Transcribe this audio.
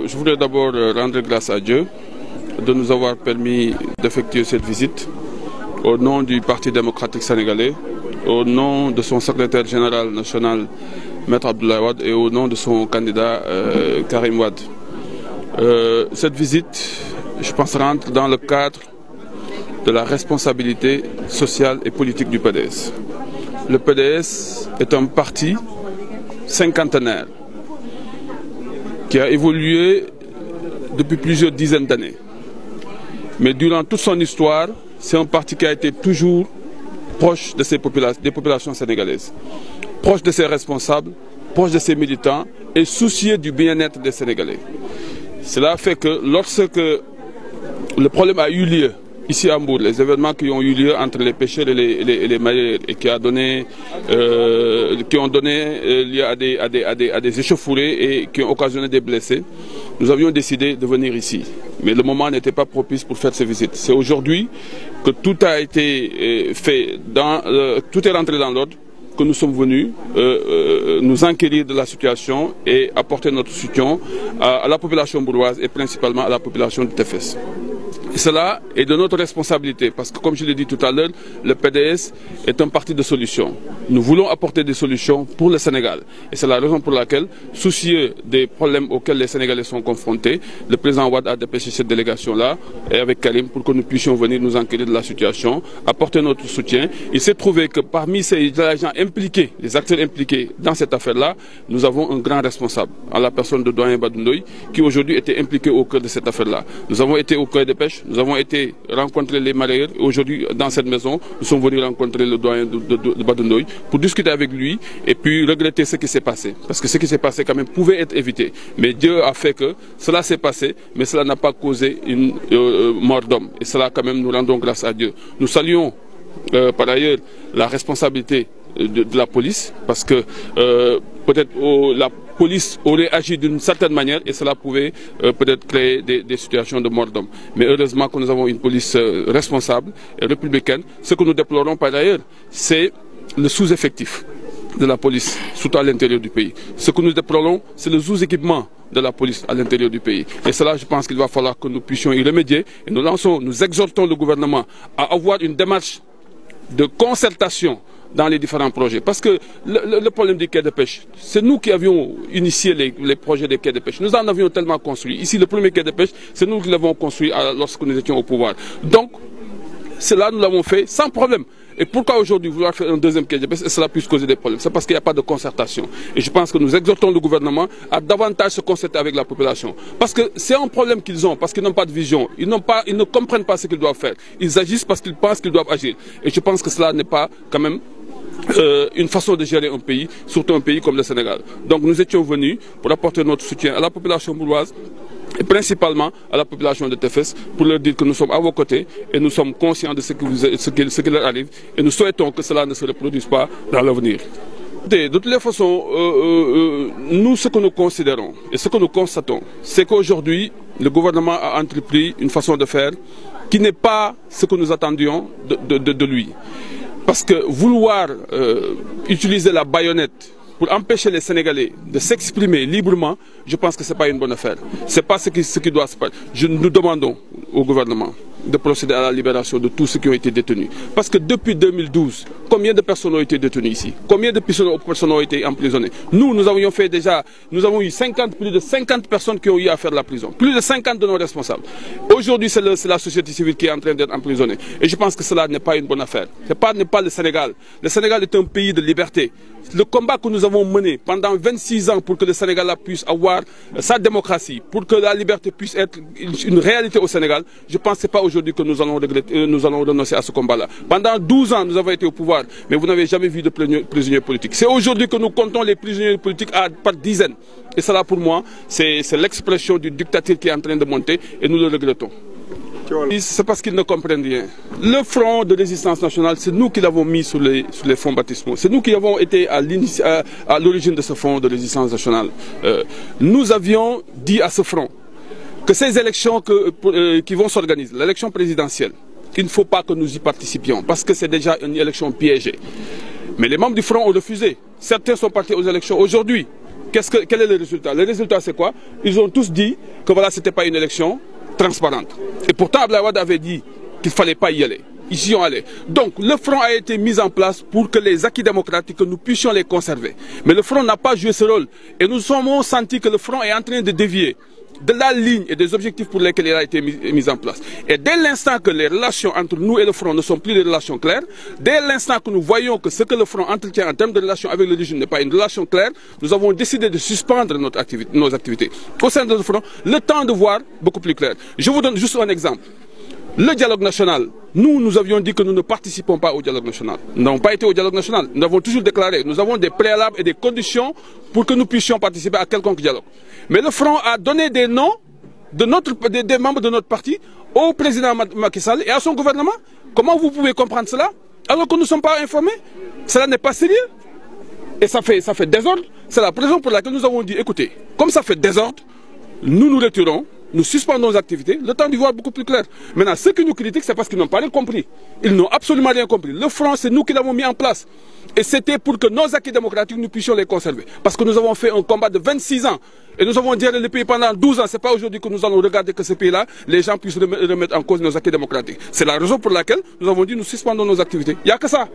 je voudrais d'abord rendre grâce à Dieu de nous avoir permis d'effectuer cette visite au nom du Parti démocratique sénégalais, au nom de son secrétaire général national, Maître Abdoulaye Wade, et au nom de son candidat Karim Wade. Cette visite, je pense, rentre dans le cadre de la responsabilité sociale et politique du PDS. Le PDS est un parti cinquantenaire qui a évolué depuis plusieurs dizaines d'années. Mais durant toute son histoire, c'est un parti qui a été toujours proche de des populations sénégalaises, proche de ses responsables, proche de ses militants et soucieux du bien-être des Sénégalais. Cela fait que lorsque le problème a eu lieu ici à Mbour, les événements qui ont eu lieu entre les pêcheurs et les mareyeurs et qui ont donné lieu à des échauffourées et qui ont occasionné des blessés, nous avions décidé de venir ici. Mais le moment n'était pas propice pour faire ces visites. C'est aujourd'hui que tout a été fait, tout est rentré dans l'ordre, que nous sommes venus nous enquérir de la situation et apporter notre soutien à la population bourgeoise et principalement à la population de TFS. Et cela est de notre responsabilité parce que, comme je l'ai dit tout à l'heure, le PDS est un parti de solutions. Nous voulons apporter des solutions pour le Sénégal. Et c'est la raison pour laquelle, soucieux des problèmes auxquels les Sénégalais sont confrontés, le président Wade a dépêché cette délégation-là et avec Karim pour que nous puissions venir nous enquérir de la situation, apporter notre soutien. Il s'est trouvé que parmi ces agents impliqués, les acteurs impliqués dans cette affaire-là, nous avons un grand responsable, en la personne de Doyen Badou-Ndoye, qui aujourd'hui était impliqué au cœur de cette affaire-là. Nous avons été au cœur des pêches. Nous avons été rencontrer les mareyeurs. Aujourd'hui, dans cette maison, nous sommes venus rencontrer le doyen de Badou-Ndoye pour discuter avec lui et puis regretter ce qui s'est passé. Parce que ce qui s'est passé quand même pouvait être évité. Mais Dieu a fait que cela s'est passé, mais cela n'a pas causé une mort d'homme. Et cela quand même, nous rendons grâce à Dieu. Nous saluons par ailleurs la responsabilité de la police parce que peut-être la police aurait agi d'une certaine manière et cela pouvait peut-être créer des situations de mort d'homme. Mais heureusement que nous avons une police responsable et républicaine. Ce que nous déplorons par ailleurs, c'est le sous-effectif de la police, surtout à l'intérieur du pays. Ce que nous déplorons, c'est le sous-équipement de la police à l'intérieur du pays. Et cela, je pense qu'il va falloir que nous puissions y remédier. Et nous exhortons le gouvernement à avoir une démarche de concertation dans les différents projets. Parce que le problème des quais de pêche, c'est nous qui avions initié les projets des quais de pêche. Nous en avions tellement construit. Ici, le premier quai de pêche, c'est nous qui l'avons construit lorsque nous étions au pouvoir. Donc, cela, nous l'avons fait sans problème. Et pourquoi aujourd'hui vouloir faire un deuxième quai de pêche et cela puisse causer des problèmes? C'est parce qu'il n'y a pas de concertation. Et je pense que nous exhortons le gouvernement à davantage se concerter avec la population. Parce que c'est un problème qu'ils ont, parce qu'ils n'ont pas de vision. Ils ne comprennent pas ce qu'ils doivent faire. Ils agissent parce qu'ils pensent qu'ils doivent agir. Et je pense que cela n'est pas quand même une façon de gérer un pays, surtout un pays comme le Sénégal. Donc nous étions venus pour apporter notre soutien à la population bourgeoise et principalement à la population de TFS pour leur dire que nous sommes à vos côtés et nous sommes conscients de ce qui leur arrive et nous souhaitons que cela ne se reproduise pas dans l'avenir. De toutes les façons, nous, ce que nous considérons et ce que nous constatons, c'est qu'aujourd'hui, le gouvernement a entrepris une façon de faire qui n'est pas ce que nous attendions de lui. Parce que vouloir utiliser la baïonnette pour empêcher les Sénégalais de s'exprimer librement, je pense que ce n'est pas une bonne affaire. Ce n'est pas ce qui doit se passer. Nous demandons au gouvernement de procéder à la libération de tous ceux qui ont été détenus. Parce que depuis 2012, combien de personnes ont été détenues ici? Combien de personnes ont été emprisonnées? Nous avions fait déjà, nous avons eu plus de 50 personnes qui ont eu à faire de la prison. Plus de 50 de nos responsables. Aujourd'hui, c'est la société civile qui est en train d'être emprisonnée. Et je pense que cela n'est pas une bonne affaire. Ce n'est pas le Sénégal. Le Sénégal est un pays de liberté. Le combat que nous avons mené pendant 26 ans pour que le Sénégal puisse avoir sa démocratie, pour que la liberté puisse être une réalité au Sénégal, je pense que ce n'est pas aujourd'hui que nous allons renoncer à ce combat-là. Pendant 12 ans, nous avons été au pouvoir, mais vous n'avez jamais vu de prisonniers politiques. C'est aujourd'hui que nous comptons les prisonniers politiques par dizaines. Et cela, pour moi, c'est l'expression du dictature qui est en train de monter et nous le regrettons. C'est parce qu'ils ne comprennent rien. Le front de résistance nationale, c'est nous qui l'avons mis sur les fonds baptismaux. C'est nous qui avons été à l'origine de ce front de résistance nationale. Nous avions dit à ce front que ces élections qui vont s'organiser, l'élection présidentielle, il ne faut pas que nous y participions parce que c'est déjà une élection piégée. Mais les membres du front ont refusé. Certains sont partis aux élections aujourd'hui. quel est le résultat? Le résultat, c'est quoi? Ils ont tous dit que voilà, ce n'était pas une élection transparente. Et pourtant, Abdoulaye Wade avait dit qu'il ne fallait pas y aller. Ils y sont allés. Donc, le front a été mis en place pour que les acquis démocratiques, que nous puissions les conserver. Mais le front n'a pas joué ce rôle. Et nous avons senti que le front est en train de dévier de la ligne et des objectifs pour lesquels il a été mis en place. Et dès l'instant que les relations entre nous et le front ne sont plus des relations claires, dès l'instant que nous voyons que ce que le front entretient en termes de relations avec le régime n'est pas une relation claire, nous avons décidé de suspendre nos activités. Au sein de le front, le temps de voir beaucoup plus clair. Je vous donne juste un exemple. Le dialogue national, nous avions dit que nous ne participons pas au dialogue national. Nous n'avons pas été au dialogue national. Nous avons toujours déclaré, nous avons des préalables et des conditions pour que nous puissions participer à quelconque dialogue. Mais le front a donné des noms des membres de notre parti au président Macky Sall et à son gouvernement. Comment vous pouvez comprendre cela alors que nous ne sommes pas informés? Cela n'est pas sérieux. Et ça fait désordre. C'est la raison pour laquelle nous avons dit, écoutez, comme ça fait désordre, nous nous retirons. Nous suspendons nos activités, le temps d'y voir beaucoup plus clair. Maintenant, ceux qui nous critiquent, c'est parce qu'ils n'ont pas rien compris. Ils n'ont absolument rien compris. Le front, c'est nous qui l'avons mis en place. Et c'était pour que nos acquis démocratiques, nous puissions les conserver. Parce que nous avons fait un combat de 26 ans. Et nous avons géré le pays pendant 12 ans. Ce n'est pas aujourd'hui que nous allons regarder que ce pays-là, les gens puissent remettre en cause nos acquis démocratiques. C'est la raison pour laquelle nous avons dit nous suspendons nos activités. Il n'y a que ça.